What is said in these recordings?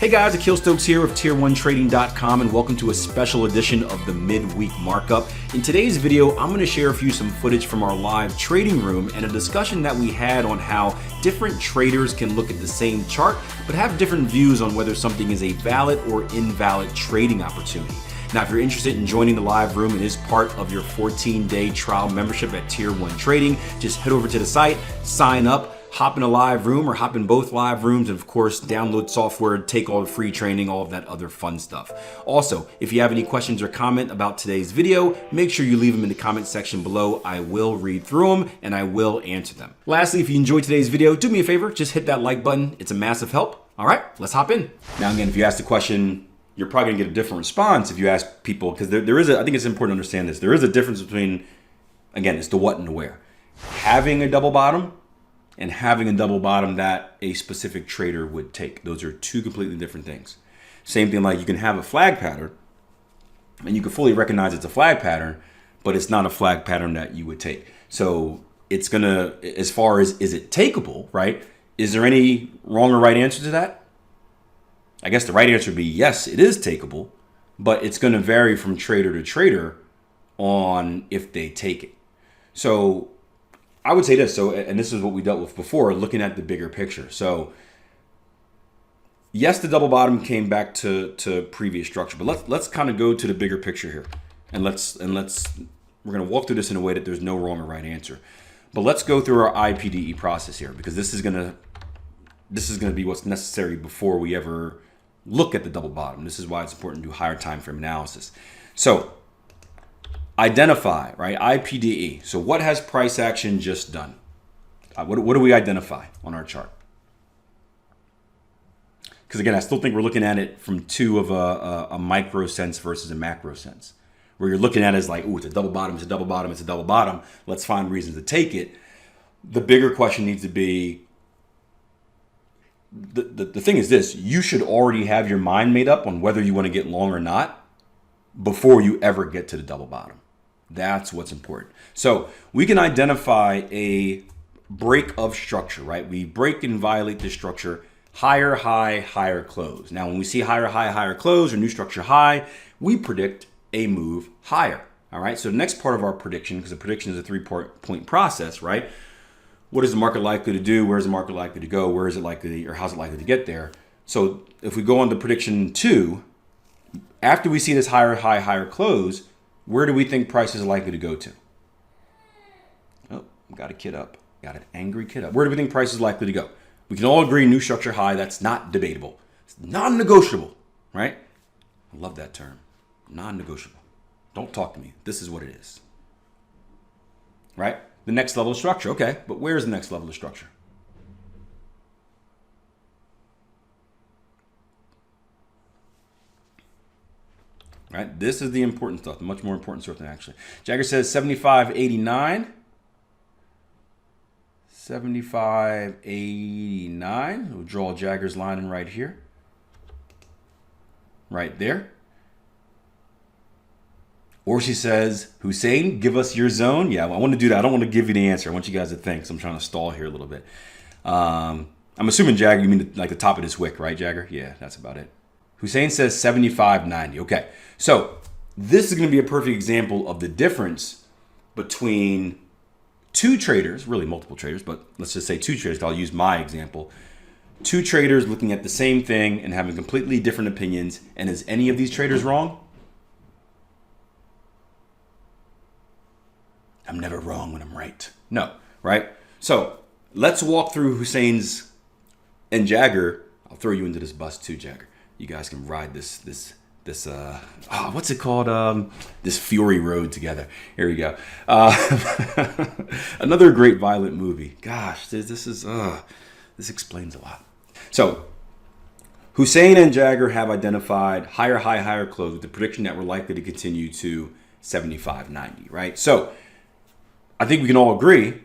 Hey guys, Akil Stokes here of Tier1Trading.com and welcome to a special edition of the Midweek Markup. In today's video, I'm going to share with you some footage from our live trading room and a discussion that we had on how different traders can look at the same chart but have different views on whether something is a valid or invalid trading opportunity. Now, if you're interested in joining the live room and is part of your 14-day trial membership at Tier 1 Trading, just head over to the site, sign up, hop in a live room or hop in both live rooms, and of course, download software, take all the free training, all of that other fun stuff. Also, if you have any questions or comment about today's video, make sure you leave them in the comment section below. I will read through them and I will answer them. Lastly, if you enjoyed today's video, do me a favor, just hit that like button. It's a massive help. All right, let's hop in. Now, again, if you ask the question, you're probably gonna get a different response if you ask people, because there is I think it's important to understand this. There is a difference between, again, it's the what and the where. Having a double bottom and having a double bottom that a specific trader would take. Those are two completely different things. Same thing, like you can have a flag pattern and you can fully recognize it's a flag pattern, but it's not a flag pattern that you would take. So it's gonna, as far as is it takeable, right? Is there any wrong or right answer to that? I guess the right answer would be yes, it is takeable, but it's gonna vary from trader to trader on if they take it. So I would say this, and this is what we dealt with before, looking at the bigger picture. So yes, the double bottom came back to previous structure, but let's kind of go to the bigger picture here. And we're gonna walk through this in a way that there's no wrong or right answer. But let's go through our IPDE process here, because this is gonna be what's necessary before we ever look at the double bottom. This is why it's important to do higher time frame analysis. So identify, right? IPDE. So what has price action just done? What do we identify on our chart? Because again, I still think we're looking at it from two of a micro sense versus a macro sense, where you're looking at it as like, ooh, it's a double bottom, it's a double bottom, it's a double bottom. Let's find reasons to take it. The bigger question needs to be, the thing is this: you should already have your mind made up on whether you want to get long or not before you ever get to the double bottom. That's what's important. So we can identify a break of structure, right? We break and violate the structure, higher high, higher close. Now, when we see higher high, higher close, or new structure high, we predict a move higher. All right. So the next part of our prediction, because the prediction is a three-point process, right? What is the market likely to do? Where is the market likely to go? Where is it likely, or how's it likely to get there? So if we go on to prediction 2, after we see this higher high, higher close, where do we think price is likely to go to? Oh, got a kid up. Got an angry kid up. Where do we think price is likely to go? We can all agree new structure high. That's not debatable. It's non-negotiable, right? I love that term. Non-negotiable. Don't talk to me. This is what it is. Right? The next level of structure. Okay, but where's the next level of structure? Right, this is the important stuff, the much more important stuff than actually. Jagger says 75.89. 75.89. We'll draw Jagger's line in right here. Right there. Or she says, Hussein, give us your zone. Yeah, well, I want to do that. I don't want to give you the answer. I want you guys to think. So I'm trying to stall here a little bit. I'm assuming, Jagger, you mean like the top of this wick, right, Jagger? Yeah, that's about it. Hussein says 75.90. Okay, so this is going to be a perfect example of the difference between two traders, really multiple traders, but let's just say two traders. I'll use my example. Two traders looking at the same thing and having completely different opinions. And is any of these traders wrong? I'm never wrong when I'm right. No, right? So let's walk through Hussein's and Jagger. I'll throw you into this bus too, Jagger. You guys can ride this what's it called? This Fury Road together. Here we go. Another great violent movie. Gosh, this explains a lot. So Hussein and Jagger have identified higher high, higher close with the prediction that we're likely to continue to 75.90, right? So I think we can all agree,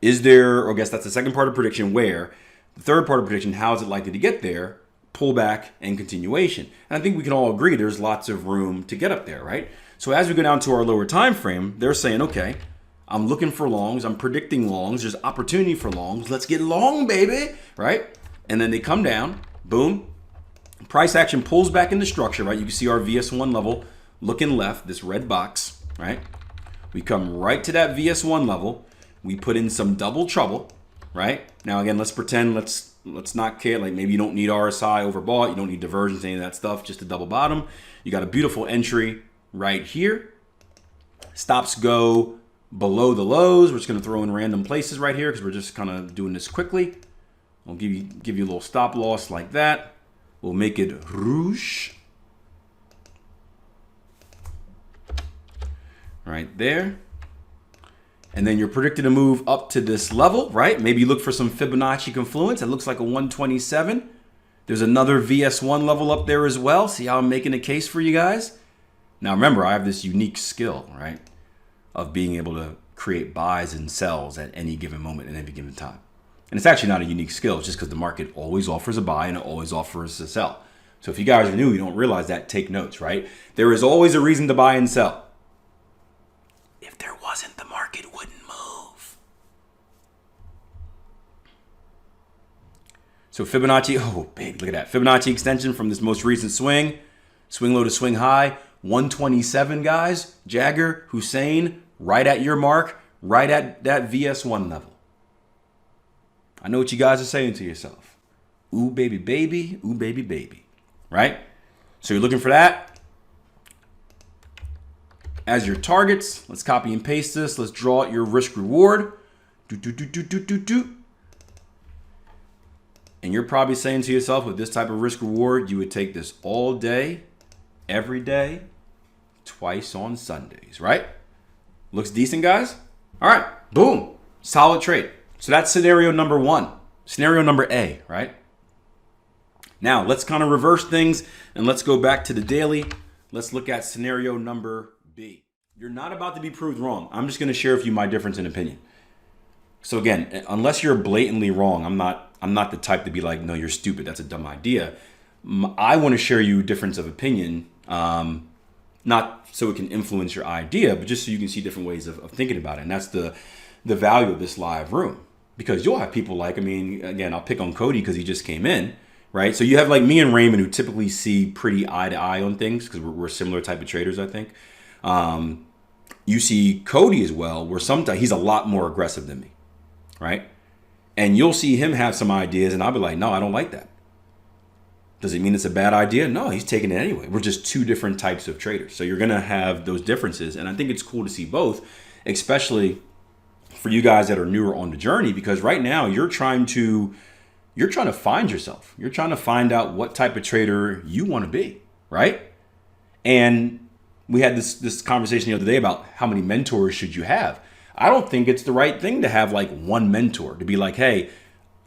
is there, or I guess that's the second part of prediction, where the third part of prediction, how is it likely to get there? Pullback and continuation. And I think we can all agree there's lots of room to get up there, right? So as we go down to our lower time frame, they're saying, okay, I'm looking for longs. I'm predicting longs. There's opportunity for longs. Let's get long, baby, right? And then they come down, boom, Price action pulls back into structure, right? You can see our VS1 level looking left, this red box, right? We come right to that VS1 level. We put in some double trouble, right? Now, again, let's pretend, let's not care. Like maybe you don't need RSI overbought. You don't need divergence, any of that stuff, just a double bottom. You got a beautiful entry right here. Stops go below the lows. We're just going to throw in random places right here because we're just kind of doing this quickly. I'll give you a little stop loss like that. We'll make it rouge. Right there. And then you're predicted to move up to this level, right? Maybe you look for some Fibonacci confluence. It looks like a 127. There's another VS1 level up there as well. See how I'm making a case for you guys? Now remember, I have this unique skill, right? Of being able to create buys and sells at any given moment and any given time. And it's actually not a unique skill. It's just because the market always offers a buy and it always offers a sell. So if you guys are new, you don't realize that, take notes, right? There is always a reason to buy and sell. If there wasn't, the market wouldn't move. So Fibonacci, oh baby, look at that. Fibonacci extension from this most recent swing low to swing high, 127, guys. Jagger, Hussein, right at your mark, right at that VS1 level. I know what you guys are saying to yourself. Ooh, baby, baby. Ooh, baby, baby. Right? So you're looking for that. As your targets, let's copy and paste this. Let's draw out your risk reward. And you're probably saying to yourself, with this type of risk reward, you would take this all day, every day, twice on Sundays, right? Looks decent, guys? All right, boom, solid trade. So that's scenario number one, scenario number A, right? Now let's kind of reverse things and let's go back to the daily. Let's look at scenario number B. You're not about to be proved wrong. I'm just going to share with you my difference in opinion. So again, unless you're blatantly wrong, I'm not the type to be like, no, you're stupid. That's a dumb idea. I want to share you difference of opinion, not so it can influence your idea, but just so you can see different ways of thinking about it. And that's the value of this live room. Because you'll have people like, I mean, again, I'll pick on Cody because he just came in, right? So you have like me and Raymond who typically see pretty eye to eye on things because we're similar type of traders, I think. You see Cody as well, where sometimes he's a lot more aggressive than me, right? And you'll see him have some ideas and I'll be like, no, I don't like that. Does it mean it's a bad idea? No, he's taking it anyway. We're just two different types of traders. So you're going to have those differences. And I think it's cool to see both, especially for you guys that are newer on the journey, because right now you're trying to find yourself. You're trying to find out what type of trader you want to be, right? And we had this conversation the other day about how many mentors should you have. I don't think it's the right thing to have like one mentor, to be like, hey,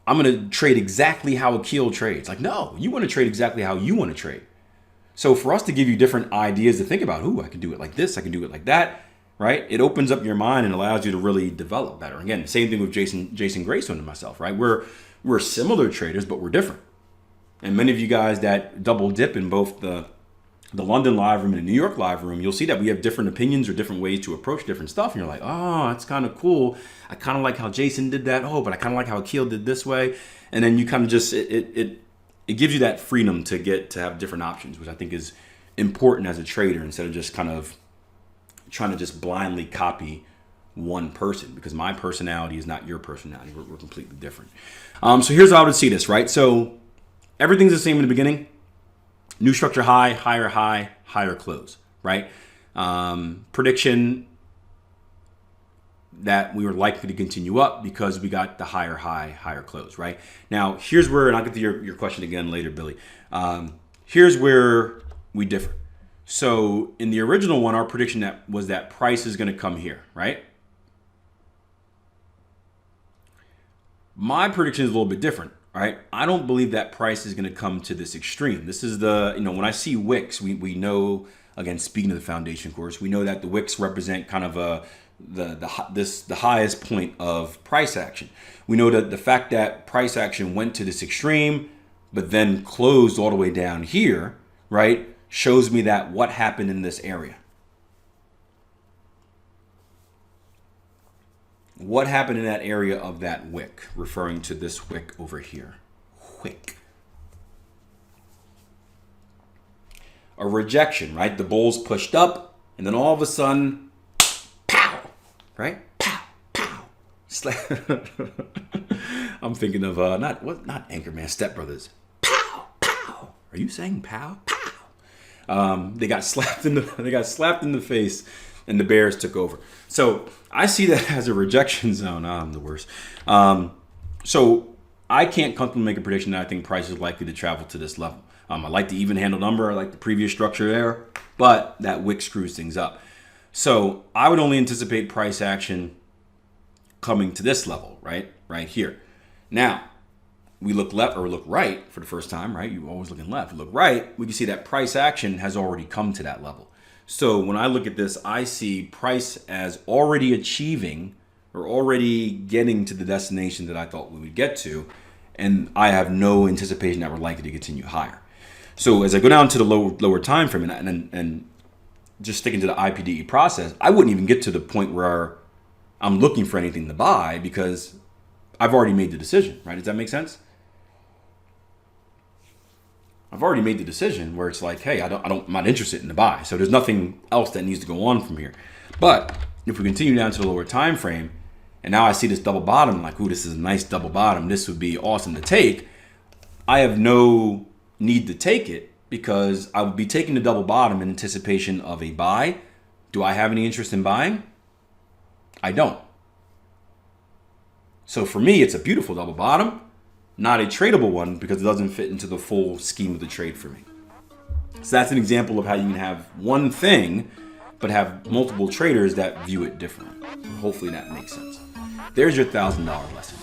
I'm going to trade exactly how Akil trades. Like, no, you want to trade exactly how you want to trade. So for us to give you different ideas to think about, ooh, I can do it like this, I can do it like that, right? It opens up your mind and allows you to really develop better. Again, same thing with Jason Grayson and myself, right? We're similar traders, but we're different. And many of you guys that double dip in both the London live room and the New York live room, you'll see that we have different opinions or different ways to approach different stuff. And you're like, oh, that's kind of cool. I kind of like how Jason did that. Oh, but I kind of like how Akil did this way. And then you kind of just, it gives you that freedom to have different options, which I think is important as a trader, instead of just kind of trying to just blindly copy one person, because my personality is not your personality. We're completely different. So here's how I would see this, right? So everything's the same in the beginning. New structure high, higher close, right? Prediction that we were likely to continue up because we got the higher high, higher close, right? Now, here's where, and I'll get to your question again later, Billy. Here's where we differ. So in the original one, our prediction was that price is going to come here, right? My prediction is a little bit different, right? I don't believe that price is going to come to this extreme. This is when I see wicks, we know, again, speaking of the foundation course, we know that the wicks represent kind of the highest point of price action. We know that the fact that price action went to this extreme, but then closed all the way down here, right, shows me that what happened in this area. What happened in that area of that wick, referring to this wick over here. Wick. a rejection, right? The bull's pushed up, and then all of a sudden, pow, right? Pow, pow. I'm thinking of not Anchorman, Step Brothers. Pow, pow. Are you saying pow, pow? They got slapped in the face, and the Bears took over. So I see that as a rejection zone. I'm the worst. So I can't comfortably make a prediction that I think price is likely to travel to this level. I like the even handle number. I like the previous structure there, but that wick screws things up. So I would only anticipate price action coming to this level, right here. Now, we look left or look right for the first time, right? You're always looking left. You look right, we can see that price action has already come to that level. So when I look at this, I see price as already achieving or already getting to the destination that I thought we would get to, and I have no anticipation that we're likely to continue higher. So as I go down to the lower time frame and just sticking to the IPDE process, I wouldn't even get to the point where I'm looking for anything to buy because I've already made the decision, right? Does that make sense? I've already made the decision where it's like, hey, I'm not interested in the buy. So there's nothing else that needs to go on from here. But if we continue down to the lower time frame, and now I see this double bottom, like, ooh, this is a nice double bottom. This would be awesome to take. I have no need to take it because I would be taking the double bottom in anticipation of a buy. Do I have any interest in buying? I don't. So for me, it's a beautiful double bottom, not a tradable one because it doesn't fit into the full scheme of the trade for me. So that's an example of how you can have one thing, but have multiple traders that view it differently. Hopefully that makes sense. There's your $1,000 lesson.